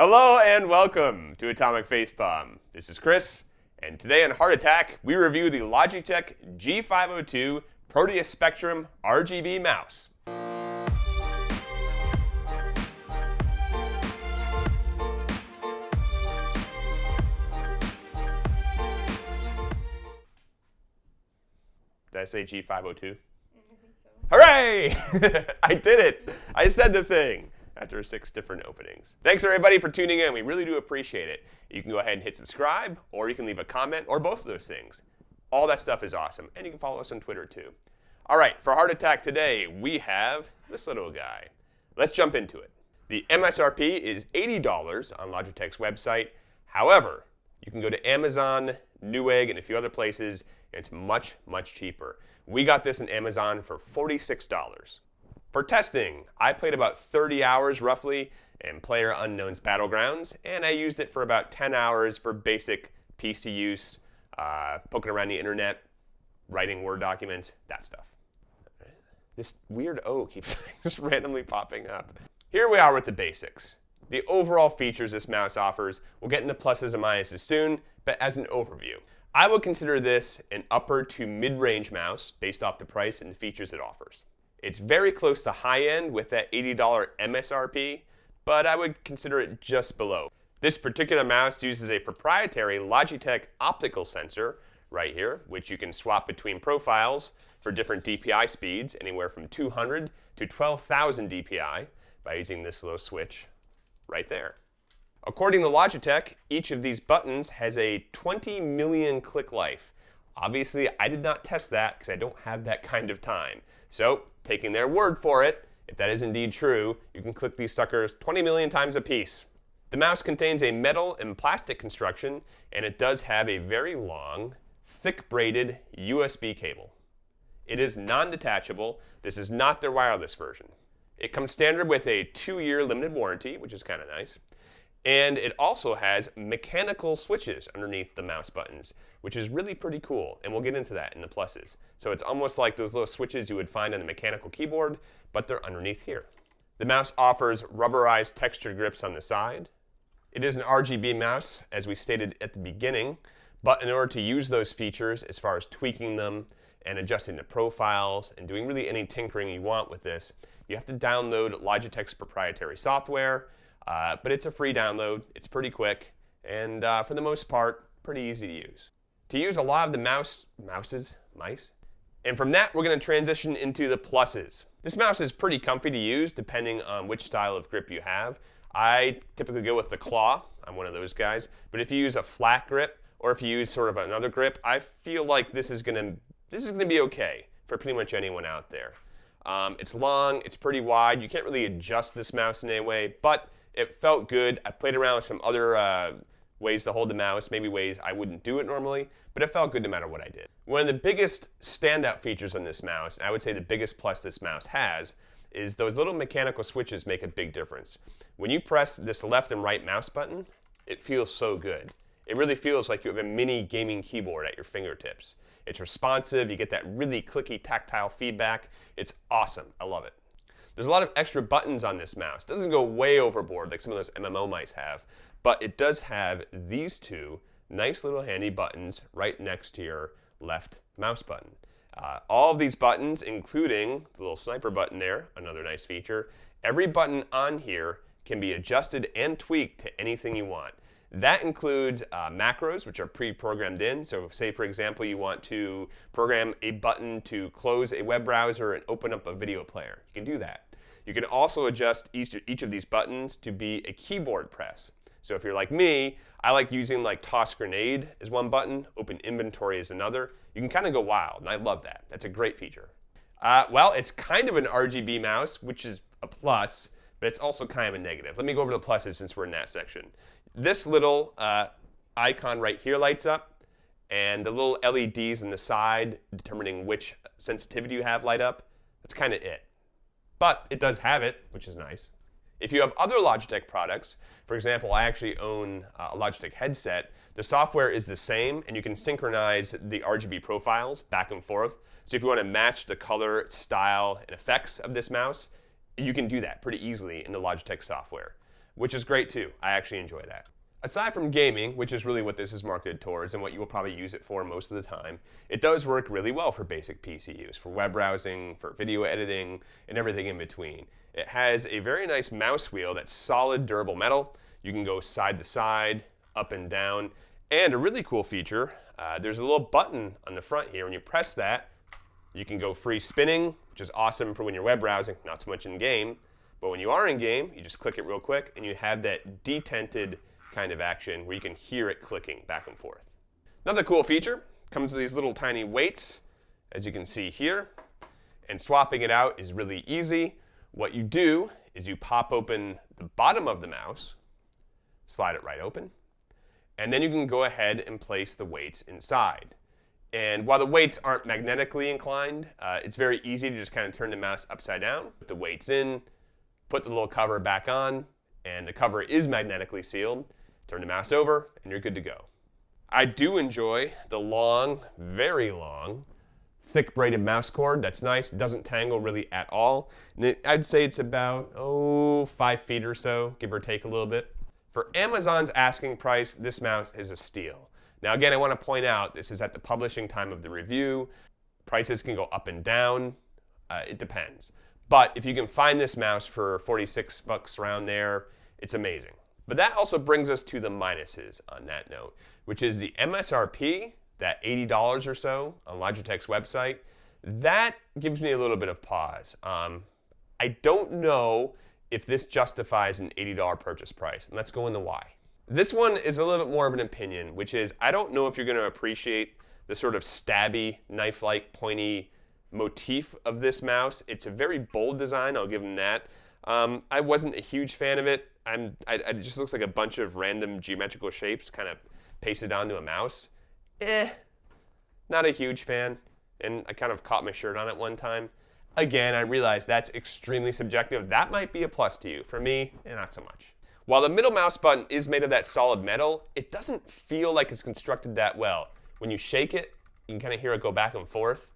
Hello and welcome to Atomic Facepalm. This is Chris, and today on Heart Attack, we review the Logitech G502 Proteus Spectrum RGB mouse. Did I say G502? I think so. Hooray! I did it! I said the thing after 6 different openings. Thanks everybody for tuning in. We really do appreciate it. You can go ahead and hit subscribe, or you can leave a comment, or both of those things. All that stuff is awesome. And you can follow us on Twitter too. All right, for Heart Attack today, we have this little guy. Let's jump into it. The MSRP is $80 on Logitech's website. However, you can go to Amazon, Newegg, and a few other places, and it's much, much cheaper. We got this on Amazon for $46. For testing, I played about 30 hours roughly in PlayerUnknown's Battlegrounds, and I used it for about 10 hours for basic PC use, poking around the internet, writing Word documents, that stuff. This weird O keeps just randomly popping up. Here we are with the basics. The overall features this mouse offers, we'll get into pluses and minuses soon, but as an overview, I would consider this an upper to mid-range mouse based off the price and the features it offers. It's very close to high-end with that $80 MSRP, but I would consider it just below. This particular mouse uses a proprietary Logitech optical sensor right here, which you can swap between profiles for different DPI speeds, anywhere from 200 to 12,000 DPI by using this little switch right there. According to Logitech, each of these buttons has a 20 million click life. Obviously, I did not test that because I don't have that kind of time. So, taking their word for it, if that is indeed true, you can click these suckers 20 million times a piece. The mouse contains a metal and plastic construction, and it does have a very long, thick braided USB cable. It is non-detachable. This is not their wireless version. It comes standard with a 2-year limited warranty, which is kind of nice. And it also has mechanical switches underneath the mouse buttons, which is really pretty cool, and we'll get into that in the pluses. So it's almost like those little switches you would find on a mechanical keyboard, but they're underneath here. The mouse offers rubberized textured grips on the side. It is an RGB mouse, as we stated at the beginning, but in order to use those features, as far as tweaking them and adjusting the profiles and doing really any tinkering you want with this, you have to download Logitech's proprietary software. But it's a free download, it's pretty quick, and for the most part, pretty easy to use. To use a lot of the mice. And from that, we're going to transition into the pluses. This mouse is pretty comfy to use depending on which style of grip you have. I typically go with the claw, I'm one of those guys, but if you use a flat grip, or if you use sort of another grip, I feel like this is going to be okay for pretty much anyone out there. It's long, it's pretty wide, you can't really adjust this mouse in any way, but it felt good. I played around with some other ways to hold the mouse, maybe ways I wouldn't do it normally, but it felt good no matter what I did. One of the biggest standout features on this mouse, and I would say the biggest plus this mouse has, is those little mechanical switches make a big difference. When you press this left and right mouse button, it feels so good. It really feels like you have a mini gaming keyboard at your fingertips. It's responsive, you get that really clicky tactile feedback. It's awesome, I love it. There's a lot of extra buttons on this mouse. It doesn't go way overboard like some of those MMO mice have, but it does have these two nice little handy buttons right next to your left mouse button. All of these buttons, including the little sniper button there, another nice feature, every button on here can be adjusted and tweaked to anything you want. That includes macros, which are pre-programmed in. So say, for example, you want to program a button to close a web browser and open up a video player. You can do that. You can also adjust each of these buttons to be a keyboard press. So if you're like me, I like using like toss grenade as one button, open inventory as another. You can kind of go wild, and I love that. That's a great feature. Well, it's kind of an RGB mouse, which is a plus, but it's also kind of a negative. Let me go over the pluses since we're in that section. This little icon right here lights up, and the little LEDs on the side determining which sensitivity you have light up. That's kind of it. But it does have it, which is nice. If you have other Logitech products, for example, I actually own a Logitech headset, the software is the same, and you can synchronize the RGB profiles back and forth. So if you want to match the color, style, and effects of this mouse, you can do that pretty easily in the Logitech software. which is great too. I actually enjoy that. Aside from gaming, which is really what this is marketed towards and what you will probably use it for most of the time, it does work really well for basic PC use, for web browsing, for video editing, and everything in between. It has a very nice mouse wheel that's solid, durable metal. You can go side to side, up and down, and a really cool feature, there's a little button on the front here. When you press that, you can go free spinning, which is awesome for when you're web browsing, not so much in game. But when you are in game, you just click it real quick, and you have that detented kind of action where you can hear it clicking back and forth. Another cool feature comes with these little tiny weights, as you can see here, and swapping it out is really easy. What you do is you pop open the bottom of the mouse, slide it right open, and then you can go ahead and place the weights inside. And while the weights aren't magnetically inclined, it's very easy to just kind of turn the mouse upside down, put the weights in, put the little cover back on, and the cover is magnetically sealed. Turn the mouse over, and you're good to go. I do enjoy the long, very long, thick braided mouse cord. That's nice. It doesn't tangle really at all. And I'd say it's about, 5 feet or so, give or take a little bit. For Amazon's asking price, this mouse is a steal. Now again, I want to point out, this is at the publishing time of the review. Prices can go up and down. It depends. But if you can find this mouse for 46 bucks around there, it's amazing. But that also brings us to the minuses on that note, which is the MSRP, that $80 or so on Logitech's website. That gives me a little bit of pause. I don't know if this justifies an $80 purchase price, and let's go into why. This one is a little bit more of an opinion, which is I don't know if you're going to appreciate the sort of stabby, knife-like, pointy motif of this mouse. It's a very bold design, I'll give them that. I wasn't a huge fan of it. It just looks like a bunch of random geometrical shapes kind of pasted onto a mouse. Not a huge fan, and I kind of caught my shirt on it one time. Again, I realize that's extremely subjective. That might be a plus to you. For me, not so much. While the middle mouse button is made of that solid metal, it doesn't feel like it's constructed that well. When you shake it, you can kind of hear it go back and forth.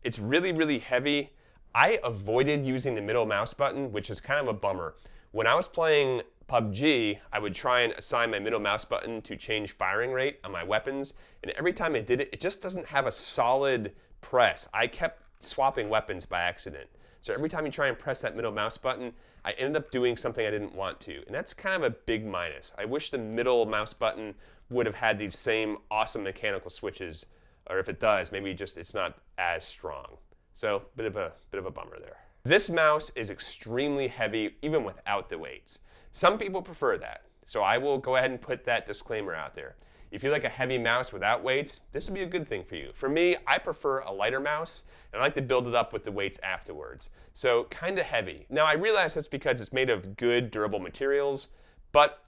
It's really, really heavy. I avoided using the middle mouse button, which is kind of a bummer. When I was playing PUBG, I would try and assign my middle mouse button to change firing rate on my weapons, and every time I did it, it just doesn't have a solid press. I kept swapping weapons by accident. So every time you try and press that middle mouse button, I ended up doing something I didn't want to, and that's kind of a big minus. I wish the middle mouse button would have had these same awesome mechanical switches, or if it does, maybe just it's not as strong. So bit of a bummer there. This mouse is extremely heavy, even without the weights. Some people prefer that, so I will go ahead and put that disclaimer out there. If you like a heavy mouse without weights, this would be a good thing for you. For me, I prefer a lighter mouse, and I like to build it up with the weights afterwards. So kind of heavy. Now I realize that's because it's made of good, durable materials, but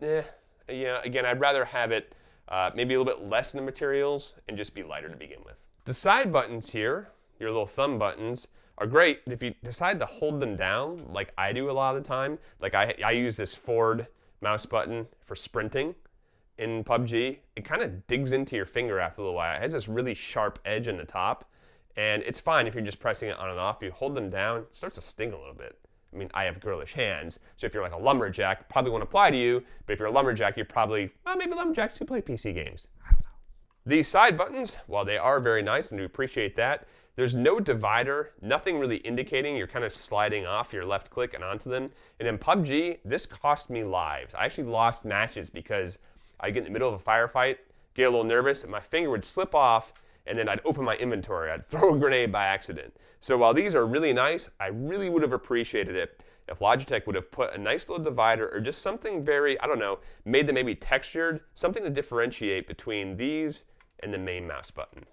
yeah, again, I'd rather have it maybe a little bit less in the materials and just be lighter to begin with. The side buttons here, your little thumb buttons, are great if you decide to hold them down like I do a lot of the time. Like I use this forward mouse button for sprinting in PUBG. It kind of digs into your finger after a little while. It has this really sharp edge in the top, and it's fine if you're just pressing it on and off. If you hold them down, it starts to sting a little bit. I mean, I have girlish hands, so if you're like a lumberjack, probably won't apply to you, but if you're a lumberjack, you're probably, well, maybe lumberjacks who play PC games. I don't know. These side buttons, while they are very nice, and we appreciate that, there's no divider, nothing really indicating you're kind of sliding off your left click and onto them. And in PUBG, this cost me lives. I actually lost matches because I'd get in the middle of a firefight, get a little nervous, and my finger would slip off, and then I'd open my inventory. I'd throw a grenade by accident. So while these are really nice, I really would have appreciated it if Logitech would have put a nice little divider or just something very, I don't know, made them maybe textured, something to differentiate between these and the main mouse button.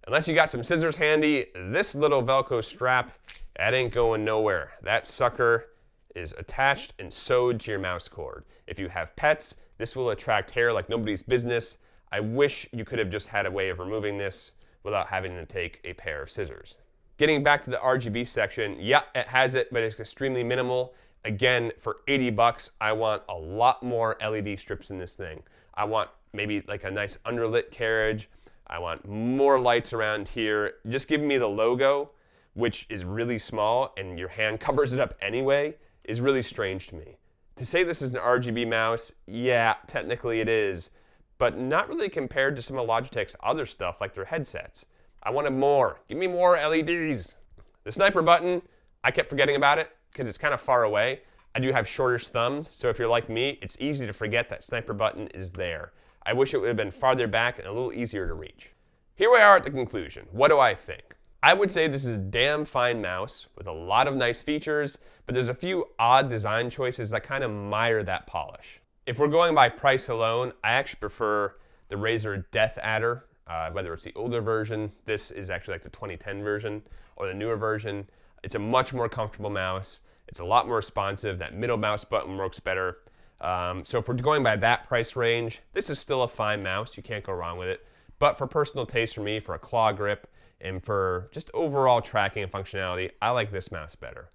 Unless you got some scissors handy, this little Velcro strap, that ain't going nowhere. That sucker is attached and sewed to your mouse cord. If you have pets, this will attract hair like nobody's business. I wish you could have just had a way of removing this without having to take a pair of scissors. Getting back to the RGB section, yeah, it has it, but it's extremely minimal. Again, for 80 bucks, I want a lot more LED strips in this thing. I want maybe like a nice underlit carriage. I want more lights around here. Just giving me the logo, which is really small and your hand covers it up anyway, is really strange to me. To say this is an RGB mouse, yeah, technically it is, but not really compared to some of Logitech's other stuff like their headsets. I wanted more. Give me more LEDs. The sniper button, I kept forgetting about it because it's kind of far away. I do have shortish thumbs, so if you're like me, it's easy to forget that sniper button is there. I wish it would have been farther back and a little easier to reach. Here we are at the conclusion. What do I think? I would say this is a damn fine mouse with a lot of nice features, but there's a few odd design choices that kind of mire that polish. If we're going by price alone, I actually prefer the Razer Death Adder, whether it's the older version, this is actually like the 2010 version, or the newer version. It's a much more comfortable mouse. It's a lot more responsive. That middle mouse button works better. So if we're going by that price range, this is still a fine mouse. You can't go wrong with it. But for personal taste for me, for a claw grip, and for just overall tracking and functionality, I like this mouse better.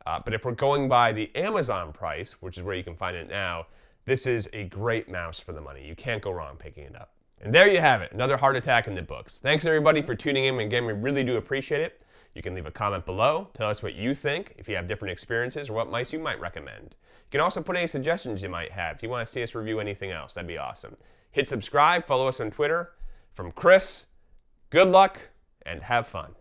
But if we're going by the Amazon price, which is where you can find it now, this is a great mouse for the money. You can't go wrong picking it up. And there you have it, another heart attack in the books. Thanks everybody for tuning in. Again, we really do appreciate it. You can leave a comment below, tell us what you think, if you have different experiences or what mice you might recommend. You can also put any suggestions you might have. If you want to see us review anything else, that'd be awesome. Hit subscribe, follow us on Twitter. From Chris, good luck and have fun.